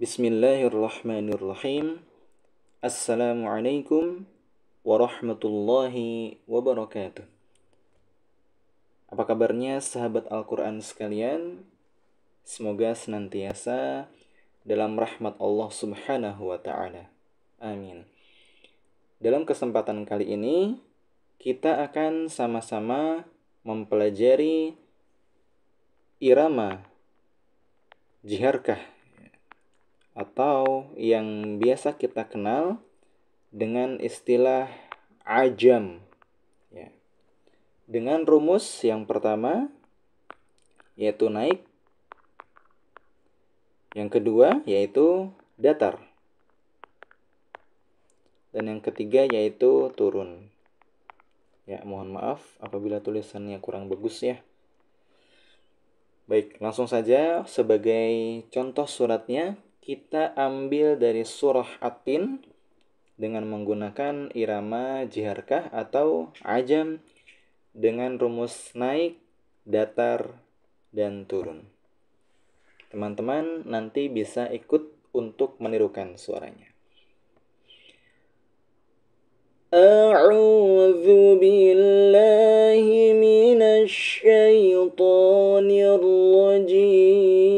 Bismillahirrahmanirrahim. Assalamualaikum warahmatullahi wabarakatuh. Apa kabarnya sahabat Al-Quran sekalian? Semoga senantiasa dalam rahmat Allah subhanahu wa ta'ala. Amin. Dalam kesempatan kali ini, kita akan sama-sama mempelajari irama jiharkah atau yang biasa kita kenal dengan istilah ajam, ya. Dengan rumus yang pertama yaitu naik, yang kedua yaitu datar, dan yang ketiga yaitu turun. Ya, mohon maaf apabila tulisannya kurang bagus ya. Baik, langsung saja sebagai contoh suratnya kita ambil dari surah At-Tin dengan menggunakan irama jiharkah atau ajam dengan rumus naik, datar, dan turun. Teman-teman nanti bisa ikut untuk menirukan suaranya. A'udzu billahi minasy syaithanir rajim.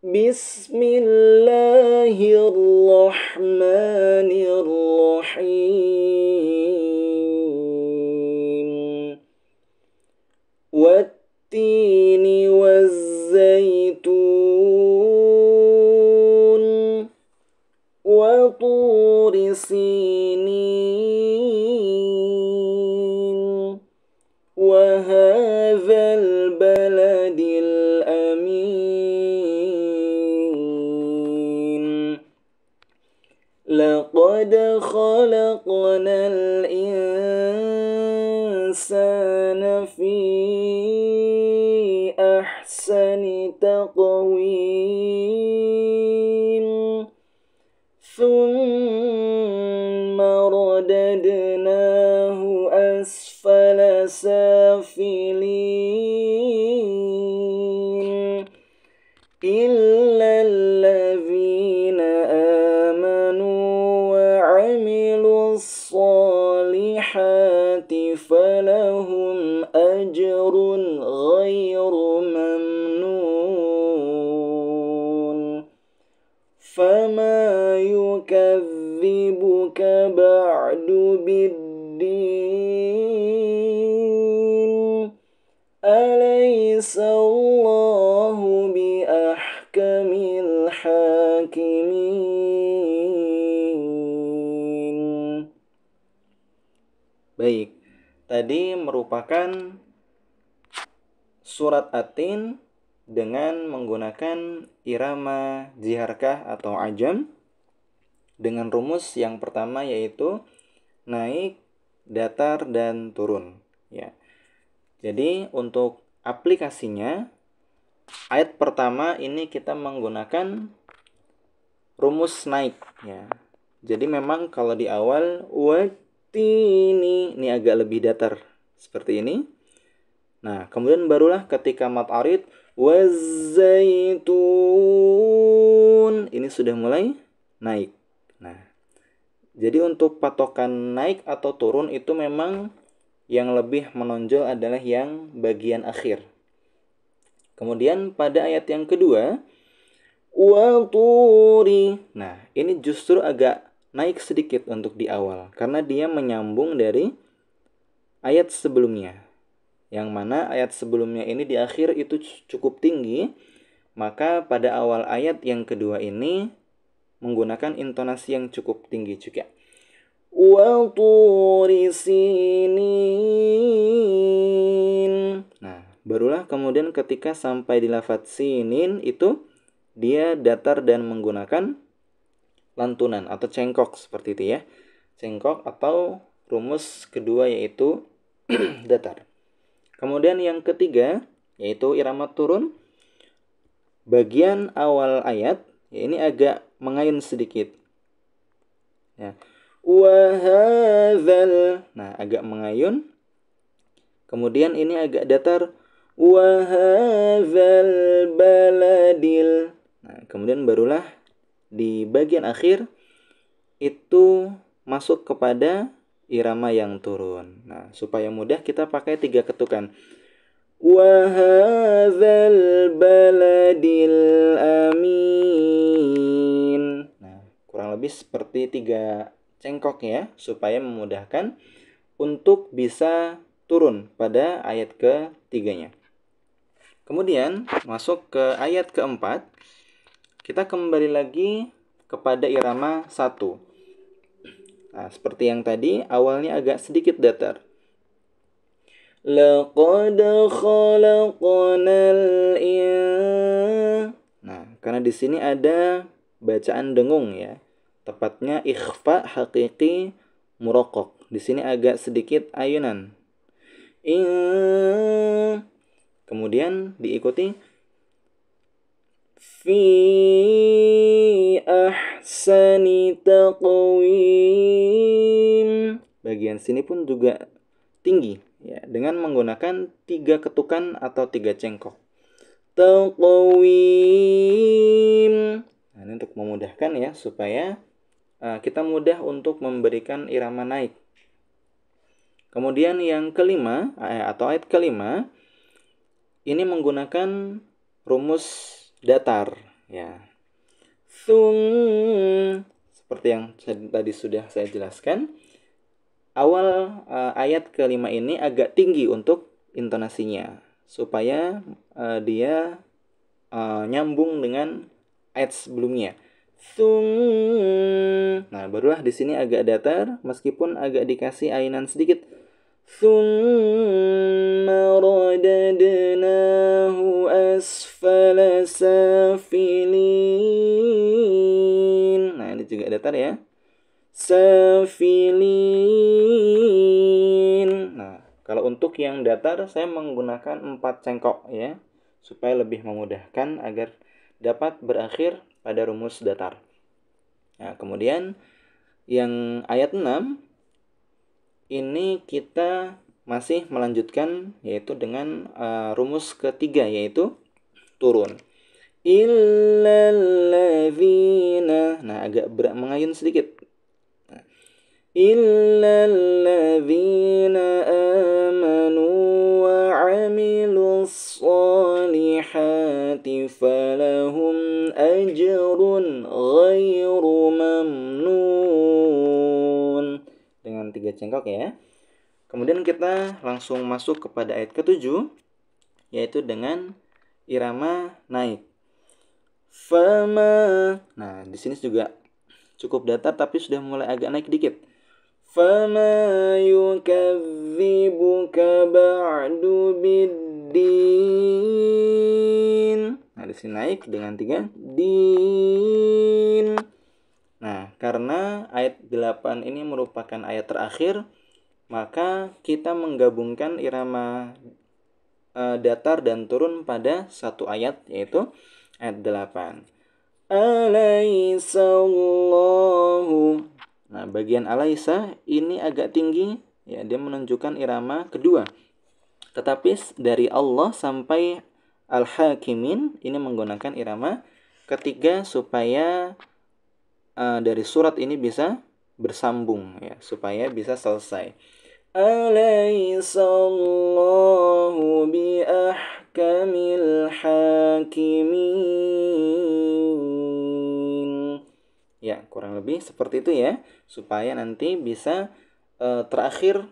Bismillahirrahmanirrahim. Wattini wazzaitun wa turi sinin wa hadzal baladil amin. Laqad khalaqnal insana fi ahsani taqwim. ثم رددناه أسفل سافلين إلا الذين آمنوا وعملوا الصالحات فلهم أجر غير ممنون فما يكذبك بعد بالدين أليس الله بأحكم الحاكمين. Baik, tadi merupakan surat At-Tin dengan menggunakan irama jiharkah atau ajam dengan rumus yang pertama yaitu naik, datar, dan turun, ya. Jadi untuk aplikasinya ayat pertama ini kita menggunakan rumus naik, ya. Jadi memang kalau di awal watini ini agak lebih datar seperti ini. Nah, kemudian barulah ketika mat arid wazaitun ini sudah mulai naik. Nah, jadi untuk patokan naik atau turun itu memang yang lebih menonjol adalah yang bagian akhir. Kemudian pada ayat yang kedua waturi. Nah, ini justru agak naik sedikit untuk di awal karena dia menyambung dari ayat sebelumnya. Yang mana ayat sebelumnya ini di akhir itu cukup tinggi, maka pada awal ayat yang kedua ini menggunakan intonasi yang cukup tinggi juga. Wa turi sinin. Nah, barulah kemudian ketika sampai di lafadz sinin itu dia datar dan menggunakan lantunan atau cengkok seperti itu ya. Cengkok atau rumus kedua yaitu datar. Kemudian yang ketiga yaitu irama turun. Bagian awal ayat ya, ini agak mengayun sedikit. Ya. Wahadzal. Nah, agak mengayun. Kemudian ini agak datar. Wahadzal kemudian barulah di bagian akhir itu masuk kepada irama yang turun. Nah, supaya mudah kita pakai 3 ketukan. Wa hadzal baladil amin. Nah, kurang lebih seperti 3 cengkok ya, supaya memudahkan untuk bisa turun pada ayat ke-3-nya. Kemudian masuk ke ayat keempat, kita kembali lagi kepada irama 1. Nah, seperti yang tadi, awalnya agak sedikit datar. Laqad khalaqnal Nah, karena di sini ada bacaan dengung ya. Tepatnya ikhfa hakiki muraqaq. Di sini agak sedikit ayunan. Kemudian diikuti fi ahsani taqwim. Bagian sini pun juga tinggi ya, dengan menggunakan 3 ketukan atau 3 cengkok. Taqwim. Nah, ini untuk memudahkan ya, supaya kita mudah untuk memberikan irama naik. Kemudian yang kelima atau ayat kelima ini menggunakan rumus datar ya. Seperti yang tadi sudah saya jelaskan, awal ayat kelima ini agak tinggi untuk intonasinya supaya dia nyambung dengan ayat sebelumnya. Nah, barulah di sini agak datar meskipun agak dikasih ayunan sedikit. Thumma radadnahu asfala safilin. Nah, ini juga datar ya. Safilin. Nah, kalau untuk yang datar saya menggunakan 4 cengkok ya, supaya lebih memudahkan agar dapat berakhir pada rumus datar. Nah, kemudian yang ayat 6 ini kita masih melanjutkan yaitu dengan rumus ketiga yaitu turun. Illalladzina. Nah, agak mengayun sedikit. Illalladzina amanu wa 'amilus solihati falahum ajrun ghairu mamnun. Dengan 3 cengkok ya. Kemudian kita langsung masuk kepada ayat ke-7 yaitu dengan irama naik. Fama. Nah, di sini juga cukup datar tapi sudah mulai agak naik dikit. Fama yukadzibuka ba'du biddin. Nah, di sini naik dengan 3 din. Nah, karena ayat 8 ini merupakan ayat terakhir, maka kita menggabungkan irama datar dan turun pada satu ayat, yaitu ayat 8. Alaisallahu. Nah, bagian alaisa ini agak tinggi, ya, dia menunjukkan irama kedua. Tetapi dari Allah sampai Al-Hakimin ini menggunakan irama ketiga supaya dari surat ini bisa bersambung ya, supaya bisa selesai. Alaisallahu biahkamil hakimin. Ya, kurang lebih seperti itu ya, supaya nanti bisa terakhir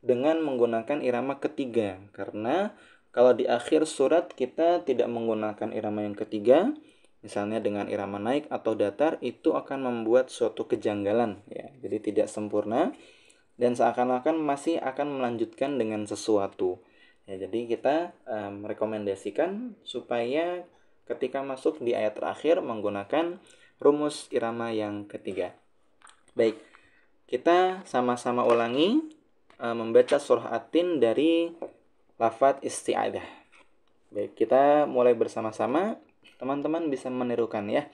dengan menggunakan irama ketiga. Karena kalau di akhir surat kita tidak menggunakan irama yang ketiga, misalnya dengan irama naik atau datar, itu akan membuat suatu kejanggalan ya. Jadi tidak sempurna dan seakan-akan masih akan melanjutkan dengan sesuatu. Ya, jadi kita merekomendasikan supaya ketika masuk di ayat terakhir menggunakan rumus irama yang ketiga. Baik, kita sama-sama ulangi membaca surah At-Tin dari lafadz isti'adah. Baik, kita mulai bersama-sama. Teman-teman bisa menirukan ya.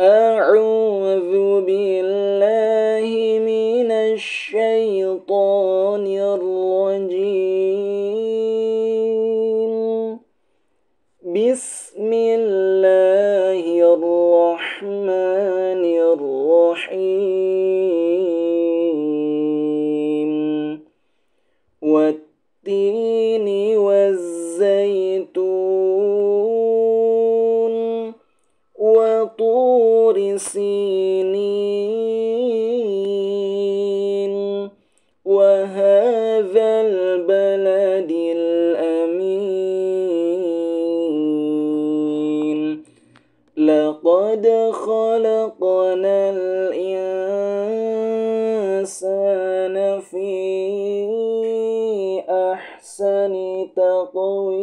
A'udzu billahi minasy syaithanir rajim. Bismillahirrahmanirrahim. Wattini wazzaitun wa turi sinin wa hadzal baladil amin. Laqad khalaqnal insana fi ahsani taqwim.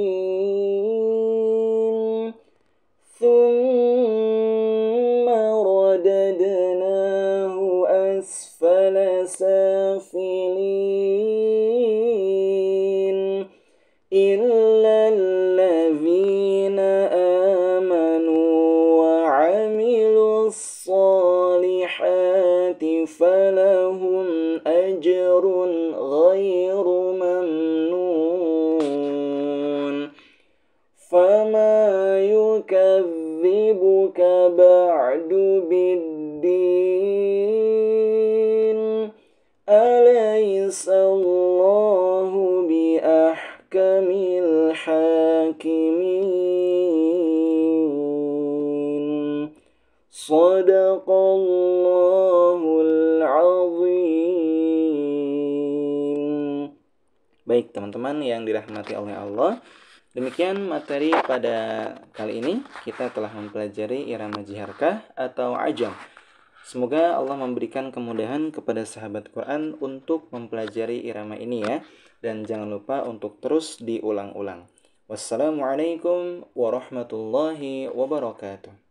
Thumma radadnahu asfala safilin. Illa allazina amanu wa amilus solihati falahum ajrun ghairu mamnun. Fama yukadzibuka ba'du biddin. Alaysa Allahu biahkamil hakimin. Shadaqallahul azim. Baik teman-teman yang dirahmati oleh Allah, demikian materi pada kali ini. Kita telah mempelajari irama jiharkah atau ajam. Semoga Allah memberikan kemudahan kepada sahabat Quran untuk mempelajari irama ini ya. Dan jangan lupa untuk terus diulang-ulang. Wassalamualaikum warahmatullahi wabarakatuh.